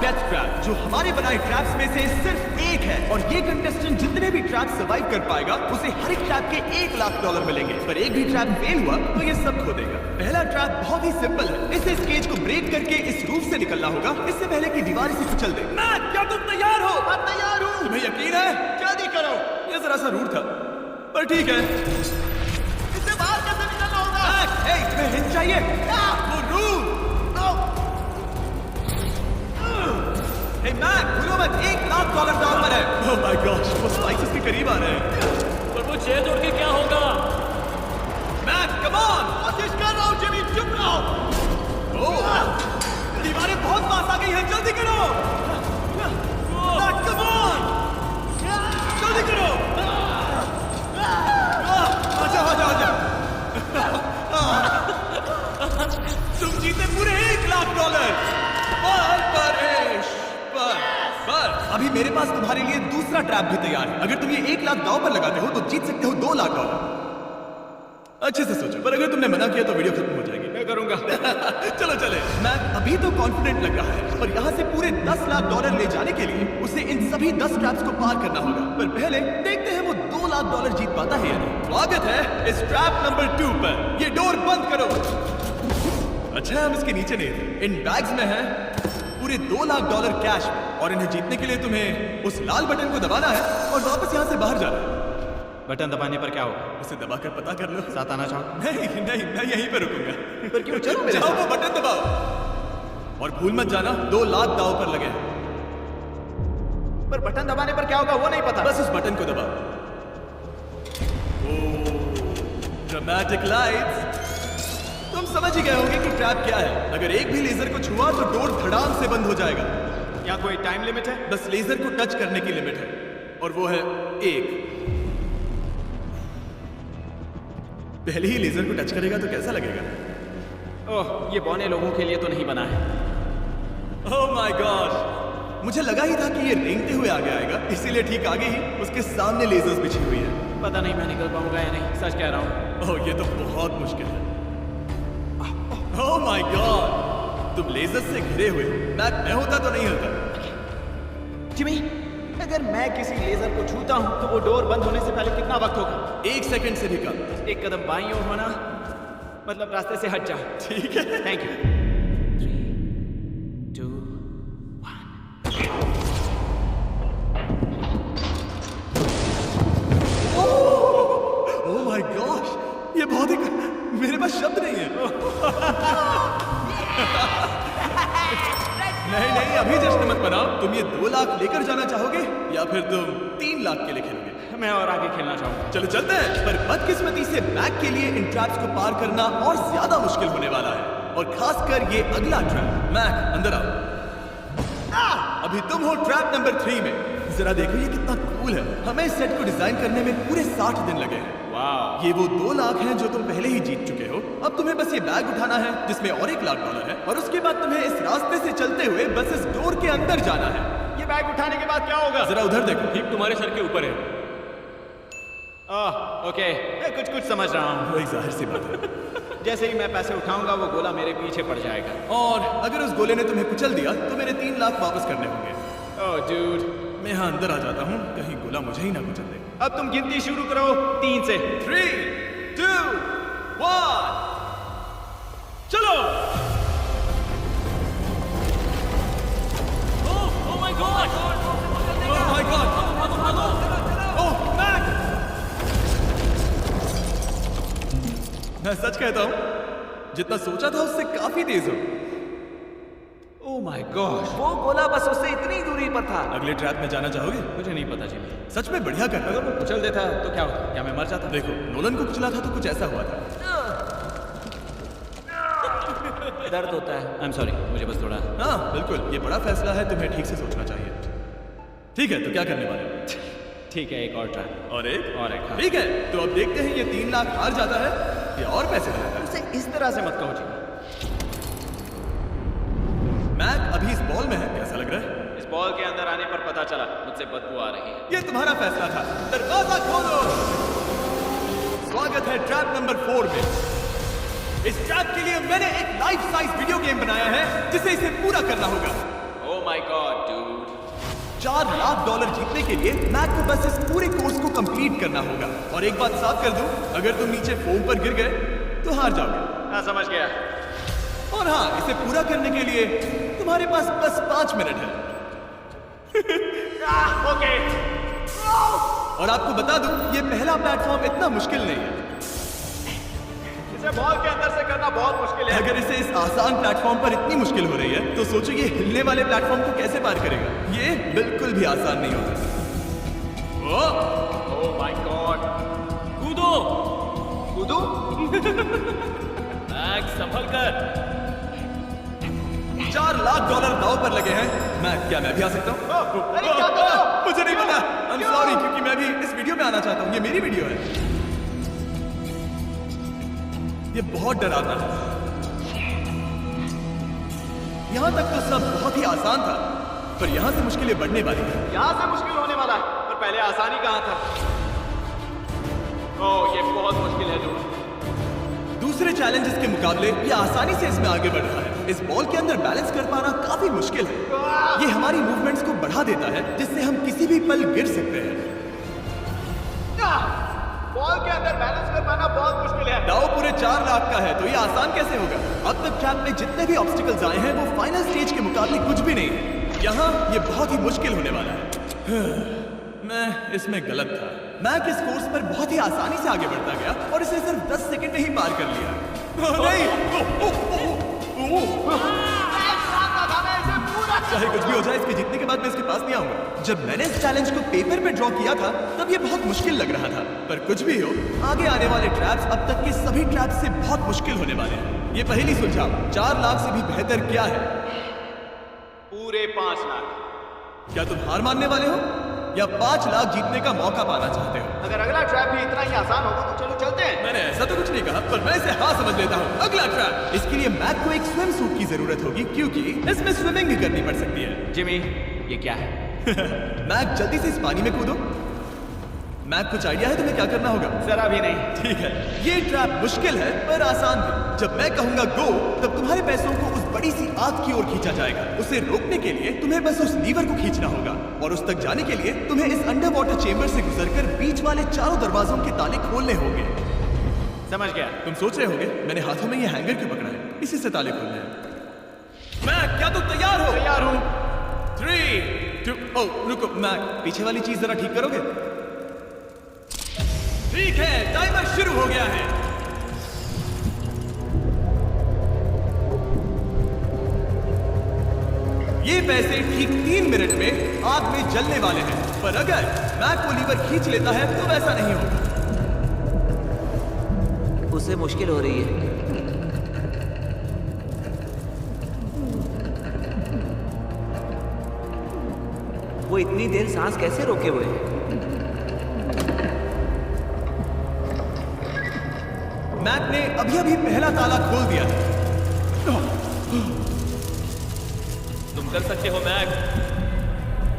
Death trap, जो हमारे बनाए ट्रैप्स में से सिर्फ एक है, और ये कंटेस्टेंट जितने भी ट्रैप सर्वाइव कर पाएगा उसे हर एक ट्रैप के $1 लाख मिलेंगे। पर एक भी ट्रैप फेल हुआ तो ये सब खो देगा। पहला ट्रैप बहुत ही सिंपल है, इसे केज को ब्रेक करके इस रूफ से निकलना होगा, इससे पहले कि दीवार इसे कुचल दे। मैक, क्या तुम तैयार हो? मैं तैयार हूँ। तुम्हें यकीन है? जल्दी करो। ये जरा सा रूट था, पर ठीक है। इससे बाहर कैसे निकलना होगा? मैक, हे, तुम्हें हिंट चाहिए? वो रूफ। हे मैक, भूलो मत, $1 लाख दांव पर है। ओह माय गॉश, वो स्पाइसेस के करीब आ रहे हैं। पर वो चेयर तोड़ के क्या होगा? Mac, come on. कोशिश कर रहा हूँ जिमी, चुप रहो। ओह, दीवारें बहुत पास आ गई हैं, जल्दी करो। मैक, कम ऑन, जल्दी करो। आजा, आजा, आजा। तुम जीते पूरे $1 लाख। पर अभी मेरे पास तुम्हारे लिए दूसरा ट्रैप भी तैयार है। अगर तुम ये $1 लाख दांव पर लगाते हो तो जीत सकते हो $2 लाख। अच्छे से सोचो, पर अगर तुमने मना किया तो वीडियो खत्म हो जाएगी। मैं करूंगा। चलो चले। मैं अभी तो कॉन्फिडेंट लग रहा है, पर यहाँ से पूरे $10 लाख ले जाने के लिए उसे इन सभी 10 ट्रैप्स को पार करना होगा। पर पहले देखते हैं वो $2 लाख जीत पाता है या नहीं। स्वागत है इस ट्रैप नंबर 2 पर। ये डोर बंद करो। अच्छा, हम इसके नीचे नहीं थे। इन बैग्स में है पूरे $2 लाख कैश, और इन्हें जीतने के लिए तुम्हें उस लाल बटन को दबाना है और वापस यहाँ से बाहर जाना है। बटन दबाने पर क्या होगा? उसे दबाकर पता कर लो। साथ आना चाहो? नहीं नहीं, मैं यहीं पे रुकूंगा। पर क्यों? चलो मेरे जाओ, साथ। वो बटन दबाओ और भूल मत जाना $2 लाख दांव पर लगे हैं। पर बटन दबाने पर क्या होगा वो नहीं पता। बस उस बटन को दबाओ। Dramatic lights. तुम समझ ही गए होंगे कि ट्रैप क्या है। अगर एक भी लेजर को छुआ तो डोर धड़ाम से बंद हो जाएगा। क्या कोई टाइम लिमिट है? बस लेजर को टच करने की लिमिट है, और वो है 1। पहले ही लेजर को टच करेगा तो कैसा लगेगा? ओह, ये बौने लोगों के लिए तो नहीं बना है। ओह माय गॉड, मुझे लगा ही था कि ये रेंगते हुए आगे आएगा, इसीलिए ठीक आगे ही उसके सामने लेजर्स बिछी हुई है। पता नहीं मैं निकल पाऊंगा या नहीं, सच कह रहा हूँ। ओह, ये तो बहुत मुश्किल है। ओह माय गॉड, तुम लेजर्स से घिरे हुए। मैं होता तो नहीं होता। जिमी, अगर मैं किसी लेजर को छूता हूँ तो वो डोर बंद होने से पहले कितना वक्त होगा? 1 सेकंड से भी कम। एक कदम बाईं ओर होना, मतलब रास्ते से हट जाओ। ठीक है, thank you. 3, 2, 1। Oh my gosh, ये बहुत ही, मेरे पास शब्द नहीं है। नहीं नहीं, अभी जश्न मत मनाओ। तुम ये 2 लाख लेकर जाना चाहोगे या फिर तुम 3 लाख के लिए खेलोगे? मैं और आगे खेलना चाहूंगा। चलो चलते हैं। पर बदकिस्मती से मैक के लिए इन ट्रैप्स को पार करना और ज्यादा मुश्किल होने वाला है, और खासकर ये अगला ट्रैप। मैक, अंदर आओ। अभी तुम हो ट्रैप नंबर 3 में। जरा देखो ये कितना कूल है। हमें इस सेट को डिजाइन करने में पूरे 60 दिन लगे हैं। वाह, ये वो 2 लाख हैं जो तुम पहले ही जीत चुके हो। अब तुम्हें बस ये बैग उठाना है जिसमें और $1 लाख है, और उसके बाद तुम्हें इस रास्ते से चलते हुए बस इस डोर के अंदर जाना है। ये बैग उठाने के बाद क्या होगा? जरा उधर देखो, ठीक तुम्हारे सर के ऊपर है। ओके, मैं कुछ समझ रहा हूँ। वही जाहिर सी बात है। जैसे ही मैं पैसे उठाऊंगा वो गोला मेरे पीछे पड़ जाएगा, और अगर उस गोले ने तुम्हें कुचल दिया तो मेरे 3 लाख वापस करने होंगे। ओह डूड, मैं यहाँ अंदर आ जाता हूँ, कहीं गोला मुझे ही ना कुचल दे। अब तुम गिनती शुरू करो 3 से। 3, 2, 1, चलो। Oh my god, oh my god, oh Mac, मैं सच कहता हूँ, जितना सोचा था उससे काफी तेज हो। ओह माय गॉड, वो गोला बस उससे इतनी दूरी पर था। अगले ट्रैप में जाना चाहोगे? मुझे नहीं पता जिमी। सच में बढ़िया कर। अगर वो कुचल देता तो क्या होता? क्या मैं मर जाता? देखो, नोलन को कुचला था तो कुछ ऐसा हुआ था। दर्द होता है। आई एम सॉरी, मुझे बस थोड़ा। हाँ बिल्कुल, ये बड़ा फैसला है, तुम्हें ठीक से सोचना चाहिए। ठीक है, तो क्या करने वाले हो? ठीक है, एक और ट्राई। और एक? और एक, हाँ। ठीक है, तो अब देखते हैं ये 3 लाख हार जाता है या और पैसे लगाता है। उसे इस तरह से मत कहो जी। मैक अभी इस बॉल में है, कैसा लग रहा है? इस बॉल के अंदर आने पर पता चला मुझसे बदबू आ रही है। ये तुम्हारा फैसला था। दरवाजा खोलो। स्वागत है ट्रैप नंबर 4 में। इस ट्रैप के लिए मैंने एक लाइफ साइज वीडियो गेम बनाया है जिसे इसे पूरा करना होगा। ओह माय गॉड, $4 लाख जीतने के लिए मैक को बस इस पूरे कोर्स को कंप्लीट करना होगा। और एक बात साफ कर दूं, अगर तुम नीचे फोम पर गिर गए तो हार जाओगे। हाँ, समझ गया। और हाँ, इसे पूरा करने के लिए तुम्हारे पास बस 5 मिनट है। ओके। और आपको बता दूं, ये पहला प्लेटफॉर्म इतना मुश्किल नहीं है। इसे बॉल के अंदर से करना बहुत मुश्किल है। अगर इसे इस आसान प्लेटफॉर्म पर इतनी मुश्किल हो रही है तो सोचो ये हिलने वाले प्लेटफॉर्म को कैसे पार करेगा। ये बिल्कुल भी आसान नहीं होगा। ओह माय गॉड। कूदो। कूदू? मैक संभल कर। $4 लाख दांव पर लगे हैं। मैं भी आ सकता हूँ? अरे क्या कर रहे हो? मुझे नहीं पता। I'm sorry, क्योंकि मैं भी इस वीडियो में आना चाहता हूँ। ये मेरी वीडियो है। ये बहुत डरावना है। यहाँ तक तो सब बहुत ही आसान था, पर यहाँ से मुश्किलें बढ़ने वाली हैं। यहाँ से मुश्किल होने वाला है, पर पहले आसानी कहाँ था? ओह, ये बहुत मुश्किल है दोस्त। दूसरे चैलेंजेस के मुकाबले ये आसानी से इसमें आगे बढ़ रहा है। इस बॉल के अंदर बैलेंस कर पाना काफी मुश्किल है। ये हमारी मूवमेंट्स को बढ़ा देता है, जिससे हम किसी भी पल गिर सकते हैं। बॉल के अंदर बैलेंस कर पाना बहुत मुश्किल है। दाव पूरे 4 लाख का है, तो ये आसान कैसे होगा? अब तक ट्रैक में जितने भी ऑब्स्टिकल्स आए हैं वो फाइनल स्टेज के मुकाबले कुछ भी नहीं है। यहाँ ये बहुत ही मुश्किल होने वाला है। मैं इसमें गलत था। मैक इस कोर्स पर बहुत ही आसानी से आगे बढ़ता गया और इसे सिर्फ 10 सेकंड में ही पार कर लिया। चाहे कुछ भी हो जाए, इसके जीतने के बाद मैं इसके पास नहीं आऊंगा। जब मैंने इस चैलेंज को पेपर पे ड्रॉ किया था तब ये बहुत मुश्किल लग रहा था, पर कुछ भी हो, आगे आने वाले ट्रैप्स अब तक के सभी ट्रैप्स से बहुत मुश्किल होने वाले हैं। ये पहली सुलझाओ, 4 लाख से भी बेहतर क्या है? पूरे 5 लाख। क्या तुम हार मानने वाले हो या 5 लाख जीतने का मौका पाना चाहते हो? अगर अगला ट्रैप भी इतना ही आसान होगा तो चलो चलते हैं। मैंने ऐसा तो कुछ नहीं कहा, पर मैं इसे हाँ समझ लेता हूँ। अगला ट्रैप। इसके लिए मैक को एक स्विम सूट की जरूरत होगी, क्योंकि इसमें स्विमिंग भी करनी पड़ सकती है। जिमी, ये क्या है? मैक, जल्दी से इस पानी में कूदो। मैक, कुछ आइडिया है तुम्हें क्या करना होगा? जरा भी नहीं। ठीक है, ये ट्रैप मुश्किल है पर आसान भी। जब मैं कहूंगा गो, तब तुम्हारे पैसों को उस बड़ी सी आग की ओर खींचा जाएगा। उसे रोकने के लिए तुम्हें बस उस लीवर को खींचना होगा, और उस तक जाने के लिए तुम्हें इस अंडर वाटर चेंबर से गुजरकर बीच वाले चारों दरवाजों के ताले खोलने होंगे। समझ गया। तुम सोच रहे होगे मैंने हाथों में ये हैंगर क्यों पकड़ा है? इसी से ताले खोलने हैं। मैक, क्या तुम तैयार हो? तैयार हूँ। 3, 2, ओह रुको मैक, पीछे वाली चीज जरा ठीक करोगे? ठीक है, टाइमर शुरू हो गया है। ये पैसे ठीक 3 मिनट में आग में जलने वाले हैं, पर अगर मैक को लीवर खींच लेता है तो वैसा नहीं होगा। उसे मुश्किल हो रही है। वो इतनी देर सांस कैसे रोके हुए है? मैक ने अभी अभी पहला ताला खोल दिया है। तुम कर सकते हो मैक।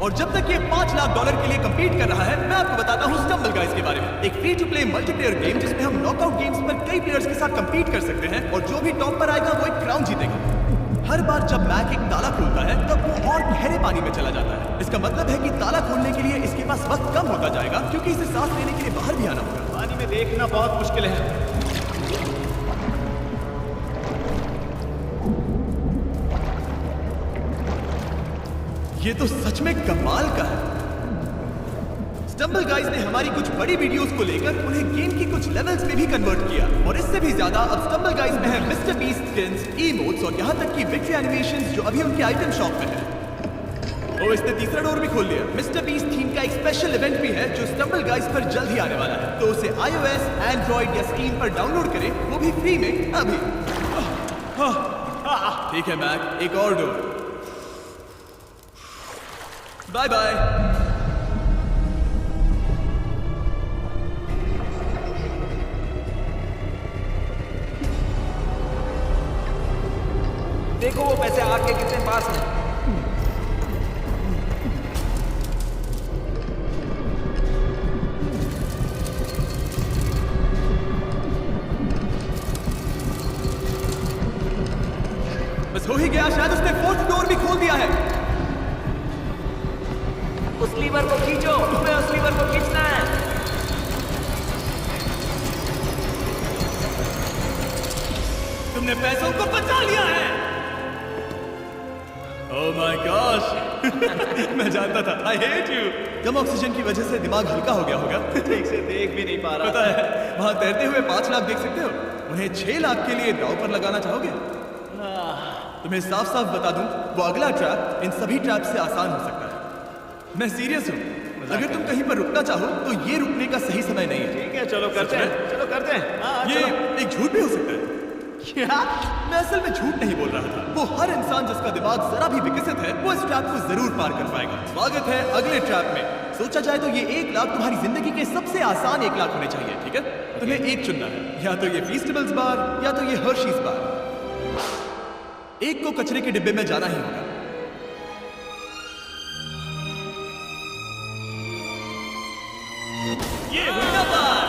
और जब तक ये $5 लाख के लिए कंपीट कर रहा है, मैं आपको बताता हूँ स्टम्बल गाइज के बारे में। एक free to play multiplayer game जिसमें हम नॉकआउट गेम्स पर कई प्लेयर्स के साथ कंपीट कर सकते हैं, और जो भी टॉप पर आएगा वो एक क्राउन जीतेगा। हर बार जब मैक एक ताला खोलता है तब वो और गहरे पानी में चला जाता है। इसका मतलब है कि ताला खोलने के लिए इसके पास वक्त कम होता जाएगा, क्योंकि इसे सांस लेने के लिए बाहर भी आना होगा। पानी में देखना बहुत मुश्किल है। ये तो सच में कमाल का है। स्टम्बल गाइज ने हमारी कुछ बड़ी वीडियोस को लेकर उन्हें गेम की कुछ लेवल्स में भी कन्वर्ट किया, और इससे भी ज्यादा अब स्टम्बल गाइज में है मिस्टर बीस्ट स्किन्स, इमोट्स और यहाँ तक कि विक्ट्री एनिमेशंस जो अभी उनके आइटम शॉप में है। और इसने तीसरा डोर भी खोल लिया। मिस्टर बीस्ट थीम का एक स्पेशल इवेंट भी है जो स्टम्बल गाइज पर जल्द ही आने वाला है, तो उसे iOS, एंड्रॉइड या स्टीम पर डाउनलोड करें, वो भी फ्री में अभी। ठीक है मैक, एक और डोर। Bye bye. देखो वो पैसे आग के कितने पास हैं। बस हो ही गया, शायद उसने फोर्थ डोर भी खोल दिया है। ओह माय गॉश मैं जानता था। I hate you. Come oxygen की वजह से दिमाग हल्का हो गया होगा। ठीक से देख भी नहीं पा रहा। पता है, वहां तैरते हुए 5 लाख देख सकते हो, उन्हें 6 लाख के लिए दांव पर लगाना चाहोगे? तुम्हें साफ साफ बता दूं, वो अगला ट्रैप इन सभी ट्रैप से आसान हो सकता है। मैं सीरियस हूँ। अगर तुम कहीं पर रुकना चाहो तो ये रुकने का सही समय नहीं है। ठीक है, चलो करते हैं, चलो करते हैं। हाँ, ये चलो। एक झूठ भी हो सकता है। क्या? मैं असल में झूठ नहीं बोल रहा था। वो हर इंसान जिसका दिमाग जरा भी विकसित है, वो इस ट्रैप को जरूर पार कर पाएगा। स्वागत है अगले ट्रैप में। सोचा जाए तो ये 1 लाख तुम्हारी जिंदगी के सबसे आसान 1 लाख होने चाहिए, ठीक है? तुम्हें एक चुनना है, या तो ये फीस्टेबल्स बार या तो ये हर्शीज बार। एक को कचरे के डिब्बे में जाना ही होगा। ये हुक्का बार।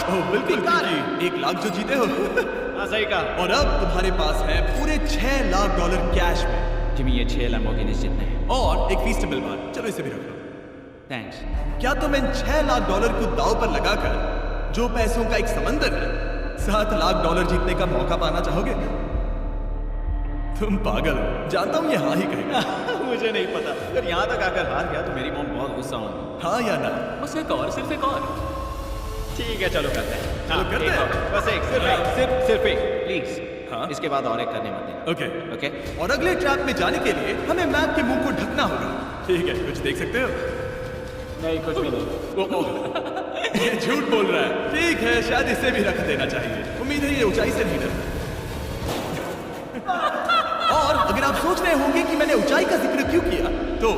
ओह बिल्कुल जी, 1 लाख जो जीते हो। हाँ, सही कहा। और अब तुम्हारे पास है पूरे $6 लाख कैश में, जिमी ये 6 लैम्बोर्गिनीज जितने हैं। और एक फीस्टेबल बार। चलो इसे भी रख लो। थैंक्स। क्या तुम इन $6 लाख को दांव पर लगाकर, जो पैसों का एक समंदर है, $7 लाख जीतने का मौका पाना चाहोगे? तुम पागल हो। जानता हूं ये हाँ ही कहेगा। मुझे नहीं पता। अगर यहाँ तक आकर हार गया तो मेरी मॉम बहुत गुस्सा होगी। हाँ या ना? बस एक और, सिर्फ एक और। ठीक है, चलो करते हैं। चलो करते एक हैं। और। बस एक, सिर्फ एक। प्लीज। हाँ? इसके बाद और एक करने मत देना। ओके। ओके? और अगले ट्रैप में जाने के लिए हमें मैप के मुंह को ढकना होगा। ठीक है, कुछ देख सकते हो? नहीं, कुछ भी नहीं। ये झूठ बोल रहा है। ठीक है, शायद इसे भी रख देना चाहिए। उम्मीद है ये ऊंचाई से नहीं डरता। और अगर आप सोच रहे होंगे कि मैंने ऊंचाई का जिक्र क्यों किया, तो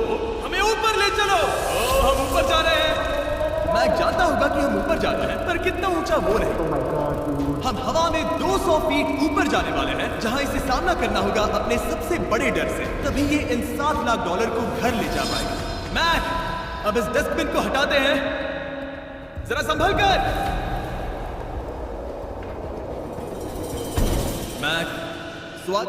हमें ऊपर ले चलो। ओ, हम ऊपर जा रहे हैं। मैं जानता होगा कि हम ऊपर जा रहे हैं, पर कितना ऊंचा वो नहीं। हम हवा में 200 फीट ऊपर जाने वाले हैं, जहां इसे सामना करना होगा अपने सबसे बड़े डर से। तभी ये इन $7 लाख को घर ले जा पाएगा। मैक, अब इस डस्टबिन को हटाते हैं। जरा संभल कर। मैक, स्वागत।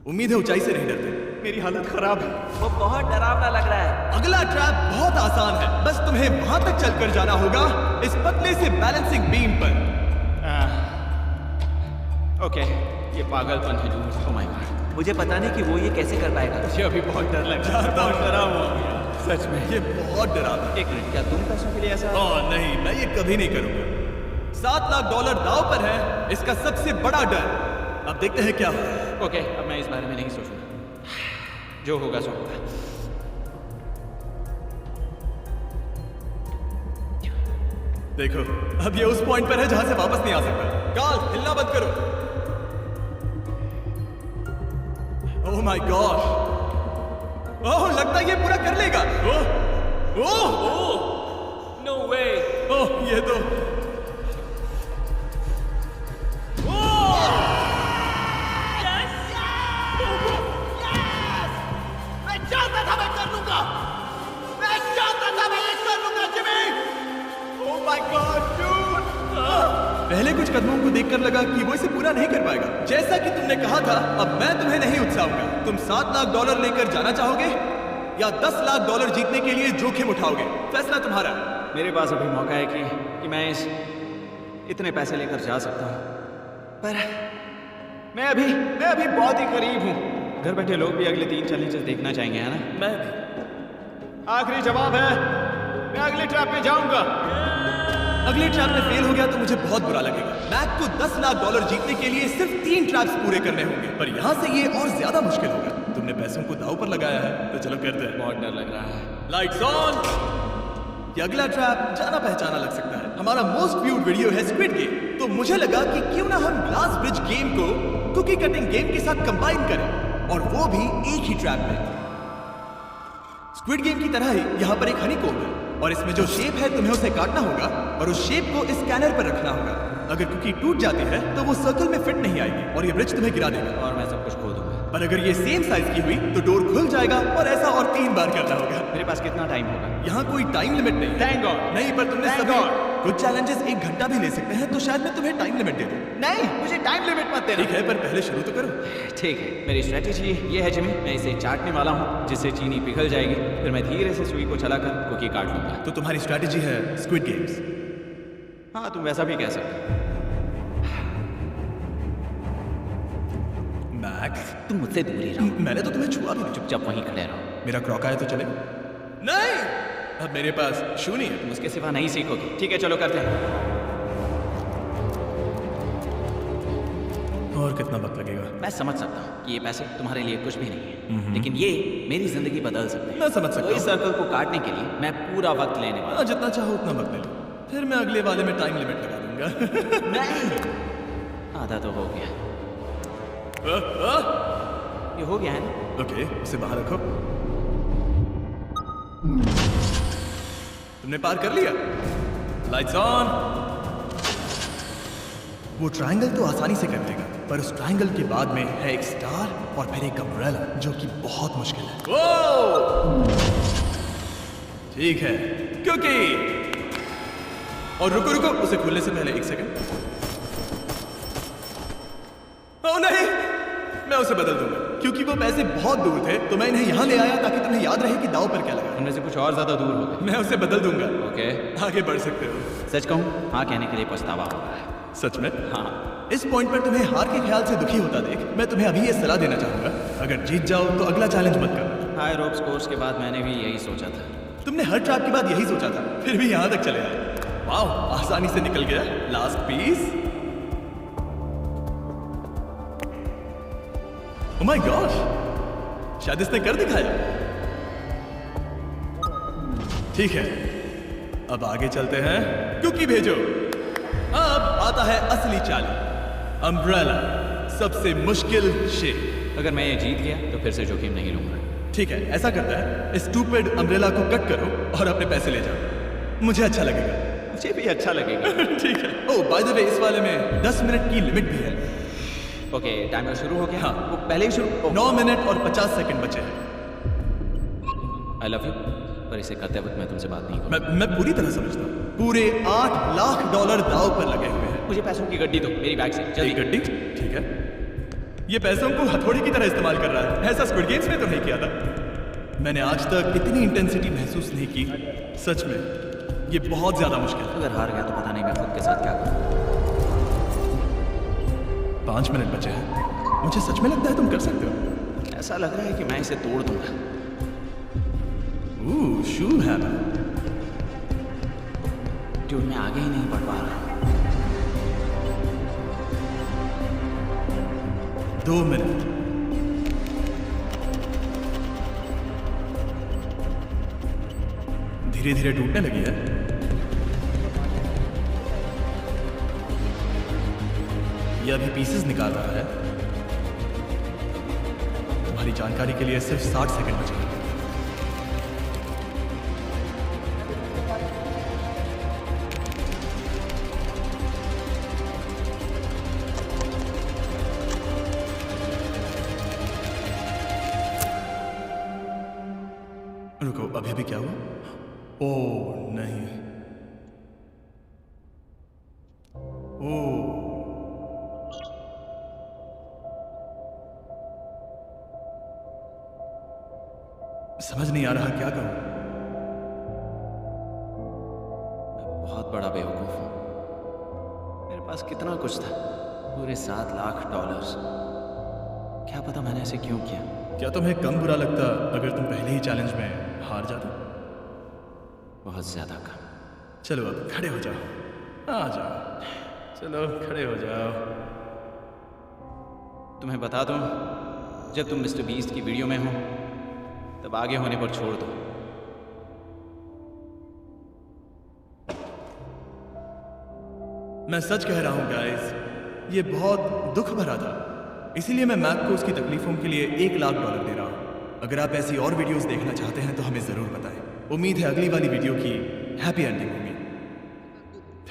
उम्मीद है ऊंचाई से नहीं डरते। मेरी हालत खराब है। वो बहुत डरावना लग रहा है। अगला ट्रैप बहुत आसान है, बस तुम्हें वहां तक चलकर जाना होगा, इस पतले से बैलेंसिंग बीम पर। ओके, ये पागलपन है झूठ। ओह माय गॉड। मुझे पता नहीं कि वो ये कैसे कर पाएगा। मुझे अभी बहुत डर लग रहा है। बहुत डरा हुआ हूं। सच में। ये बहुत डरावना है। एक मिनट, क्या तुम पैसों के लिए ऐसा? ओह नहीं, मैं ये कभी नहीं करूंगा। $7 लाख दांव पर है, इसका सबसे बड़ा डर। अब देखते हैं क्या होगा। ओके, अब मैं इस बारे में नहीं सोचूंगा। जो होगा सो होगा। देखो, अब ये उस पॉइंट पर है जहां से वापस नहीं आ सकता। काल, हिलना बंद करो। ओह माय गॉड। ओह, लगता है ये पूरा कर लेगा। ओह ओह नो वे। ओह, ये तो पहले कुछ कदमों को देखकर लगा कि वो इसे पूरा नहीं कर पाएगा। जैसा कि तुमने कहा था, अब मैं तुम्हें नहीं उकसाऊंगा। तुम $7 लाख लेकर जाना चाहोगे या $10 लाख जीतने के लिए जोखिम उठाओगे? फैसला तुम्हारा। मेरे पास अभी मौका है कि मैं इतने पैसे लेकर जा सकता हूँ, पर मैं अभी बहुत ही करीब हूँ। घर बैठे लोग भी अगले 3 चैलेंजेस देखना चाहेंगे, है ना? मैं आखिरी जवाब है, मैं अगले ट्रैप में जाऊंगा। अगले ट्रैप में फेल हो गया तो मुझे बहुत बुरा लगेगा। मैक को $10 लाख जीतने के लिए सिर्फ 3 ट्रैप्स पूरे करने होंगे, पर यहाँ से ये और ज्यादा मुश्किल होगा। तुमने पैसों को दांव पर लगाया है, तो चलो करते हैं। बहुत डर लग रहा है। Lights on. ये अगला ट्रैप जाना पहचाना लग सकता है। हमारा मोस्ट व्यूड वीडियो है स्क्विड गेम, तो मुझे लगा कि क्यों ना हम ग्लास ब्रिज गेम को कुकी कटिंग गेम के साथ कंबाइन करें, और वो भी एक ही ट्रैप में। स्क्विड गेम की तरह ही यहाँ पर एक हनीकॉम्ब है, और इसमें जो शेप है तुम्हें उसे काटना होगा और उस शेप को इस स्कैनर पर रखना होगा। अगर कुकी टूट जाती है तो वो सर्कल में फिट नहीं आएगी और ये ब्रिज तुम्हें गिरा देगा, और मैं सब कुछ खो दूंगा। पर अगर ये सेम साइज की हुई तो डोर खुल जाएगा, और ऐसा और 3 बार करना होगा। मेरे पास कितना टाइम होगा? यहाँ कोई टाइम लिमिट नहीं है। Thank God. नहीं, पर तुमने Thank सभी God. कुछ चैलेंजेस 1 घंटा भी ले सकते हैं, तो शायद मैं तुम्हें टाइम लिमिट दे दूं। नहीं, मुझे टाइम लिमिट मत देना। ठीक है, पर पहले शुरू तो करो। ठीक है, मेरी स्ट्रेटेजी ये है जिमी, मैं इसे चाटने वाला हूँ जिससे चीनी पिघल जाएगी, फिर मैं धीरे से सुई को चलाकर कुकी काट लूंगा। तो तुम्हारी स्ट्रैटेजी है स्क्विड गेम्स। हाँ, तुम वैसा भी कह सकते हो। मैक्स, तुम मुझसे दूर ही रहो। मैंने तो तुम्हें छुआ भी नहीं। चुपचाप वहीं खड़े रहो। मेरा क्रॉका है तो चले? नहीं, अब मेरे पास शू नहीं है। तुम उसके सिवा नहीं सीखोगे। ठीक है चलो करते हैं। और कितना वक्त लगेगा? मैं समझ सकता हूँ कि ये पैसे तुम्हारे लिए कुछ भी नहीं है, लेकिन ये मेरी जिंदगी बदल सकते हैं। मैं समझ सकता तो इस हूँ। सर्कल को काटने के लिए मैं पूरा वक्त लेने वाला हाँ, जितना चाहो उतना वक्त ले लो, फिर मैं अगले वाले में टाइम लिमिट लगा दूंगा। हूँ। नहीं, आधा तो हो गया। ये हो गया है ना? ओके, उसे बाहर रखो। तुमने पार कर लिया। Lights on. वो ट्रायंगल तो आसानी से कर देगा, पर उस ट्रायंगल के बाद में है एक स्टार और फिर एक अम्ब्रेला, जो कि बहुत मुश्किल है। ओ! ठीक है, क्योंकि और रुको रुको, उसे खोलने से पहले एक सेकंड। ओ नहीं, मैं उसे बदल दूंगा, क्योंकि वो पैसे बहुत दूर थे, तो मैं इन्हें यहाँ ले आया ताकि तुम्हें याद रहे कि दाव पर क्या लगा। उनमें से कुछ और ज्यादा दूर हो गए। मैं उसे बदल दूंगा। ओके, आगे बढ़ सकते हो। सच कहूँ हाँ कहने के लिए पछतावा हो रहा है। सच में? हाँ, इस पॉइंट पर तुम्हें हार के ख्याल से दुखी होता देख मैं तुम्हें अभी ये सलाह देना चाहूंगा, अगर जीत जाओ तो अगला चैलेंज मत करो। हाई रोप्स कोर्स के बाद मैंने भी यही सोचा था। तुमने हर ट्रैप के बाद यही सोचा था, फिर भी यहाँ तक चले आए। वाह, आसानी से निकल गया। Last piece. Oh my god, शायद इसने कर दिखाया। ठीक है, अब आगे चलते हैं। क्योंकि भेजो। अब आता है असली चाल, अम्ब्रेला, सबसे मुश्किल शेप। अगर मैं ये जीत गया तो फिर से जोखिम नहीं लूंगा। ठीक है, ऐसा करता है, स्टूपिड अम्ब्रेला को कट करो और अपने पैसे ले जाओ। मुझे अच्छा लगेगा। मुझे भी अच्छा लगेगा। ठीक है। ओह बाय द वे, इस वाले में 10 मिनट की लिमिट भी है। ओके, टाइमर शुरू हो गया। हाँ। वो पहले ही शुरू। 9 मिनट और 50 सेकंड बचे हैं। आई लव यू, पर इसे करते वक्त मैं तुमसे बात नहीं करूँ। मैं पूरी तरह समझता हूँ। पूरे $8 लाख दांव पर लगे हुए हैं। मुझे पैसों की गड्डी दो मेरी बैग से, जल्दी। एक गड्डी? ठीक है। ये पैसों को हथौड़ी की तरह इस्तेमाल कर रहा है। ऐसा स्क्विड गेम्स में तो नहीं किया था। मैंने आज तक इतनी इंटेंसिटी महसूस नहीं की। सच में ये बहुत ज्यादा मुश्किल है। अगर हार गया तो पता नहीं मैं खुद के साथ क्या करूँ। 5 मिनट बचे हैं। मुझे सच में लगता है तुम कर सकते हो। ऐसा लग रहा है कि मैं इसे तोड़ दूंगा। शू है ना। ड्यूड, मैं आगे ही नहीं बढ़ पा रहा। 2 मिनट। धीरे धीरे टूटने लगी है। यह अभी पीसेस निकाल रहा है। तुम्हारी जानकारी के लिए सिर्फ 60 सेकंड बचे हैं। रुको, अभी अभी क्या हुआ? ओह नहीं। ओह, समझ नहीं आ रहा क्या करूं। बहुत बड़ा बेवकूफ हूँ। मेरे पास कितना कुछ था, पूरे $7 लाख। क्या पता मैंने ऐसे क्यों किया। क्या तुम्हें कम बुरा लगता अगर तुम पहले ही चैलेंज में हार जाते? बहुत ज्यादा कम। चलो अब खड़े हो जाओ। आ जाओ, चलो खड़े हो जाओ। तुम्हें बता दूं, जब तुम मिस्टर बीस्ट की वीडियो में हो तब आगे होने पर छोड़ दो। मैं सच कह रहा हूं गाइस, ये बहुत दुख भरा था। इसीलिए मैं मैक को उसकी तकलीफों के लिए $1 लाख दे रहा हूं। अगर आप ऐसी और वीडियोस देखना चाहते हैं तो हमें जरूर बताएं। उम्मीद है अगली वाली वीडियो की हैप्पी एंडिंग।